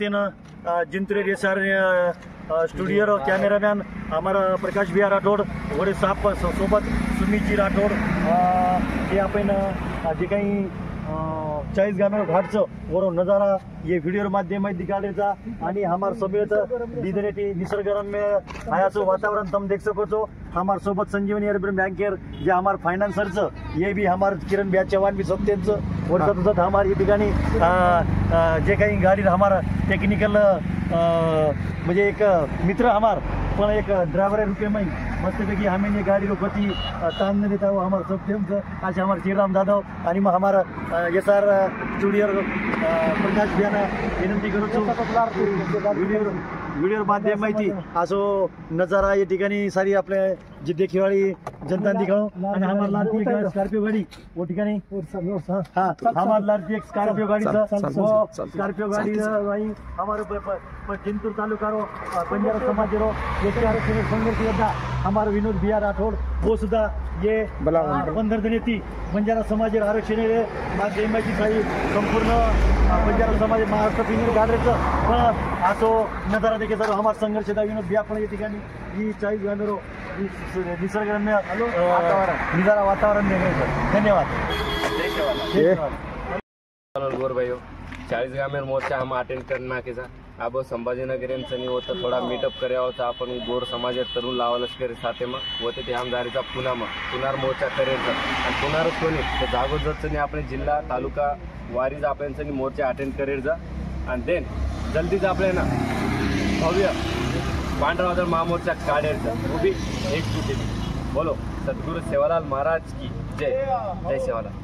Nitin जिंतरे racer studio और cameraman हमारा प्रकाश भैया राठोड वडे साप सोबत सुमितजी राठोड हे आपण जे काही 40 गामेर घाटचं वरून नजारा ये व्हिडिओ माध्यम दिखाडेचा आणि हमार सोबत बिदरेटी निसर्गरम्य आयाचं वातावरण तुम देख सको छो। हमार सोबत संजीवनी अर्बन बैंकेर जे हमार फाइनेंसरचं ये भी हमार किरण भैया चव्हाण भी सोबतेच वर्षात हमार ये ठिकाणी जे काही गाडी हमारा टेक्निकल म्हणजे एक मित्र हमार पण एक ड्राइवर रुपये में मस्तपैकी हमें ये गाड़ी को गति तान न देता वो हमारे सब आज हमारे श्रीराम जाधव आणि मग हमारा SR स्टूडियो प्रकाश भैया विनंती करू व्हिडिओ माध्यम माहिती असो नजारा या ठिकाणी सारी आपल्या जी देखीवाळी जनता दिखाणं आणि हमारा लाडकी एक स्कॉर्पियो गाडी वो ठिकाणी हा हमारा लाडकी एक स्कॉर्पियो गाड़ी स्कॉर्पियो गाड़ी भाई हमारे जिंतूर तालुकारो बंजारा समाज रो एक आरक्षण संघर्ष योद्धा हमारा विनोद भैया राठोड वो सुद्धा ये 15 दिन येती बंजारा समाज आरक्षण माध्यमाची काही संपूर्ण बंजारा समाज महाराष्ट्र पिनर गाडरेचं पण असो नजारा देखील सर्व हमारा संघर्ष विनोद भैया पण या ठिकाणी ही 40 गामेरो निसर्गरम्य नजारा वातावरण धन्यवाद। गोर भाइयों 40 गामेर मोर्चा हम अटेंड करना के अब संभाजीनगर यांनी होता थोड़ा मीटअप करे होता आपण गोर समाज तरुण लावा लष्करी साथे में होते ते आमदारीचा पुनार मोर्चा करेचा आणि पुनारच कोणी तर जागोजनी आपले जिल्हा तालुका वारीज आपल्यानी मोर्चा अटेंड करेचा आणि देन जल्दीच आपले ना भव्य पांढरवादळ महामोर्चा काढायचा वो भी एक बोलो सद्गुरु सेवालाल महाराज की जय। जय सेवालाल।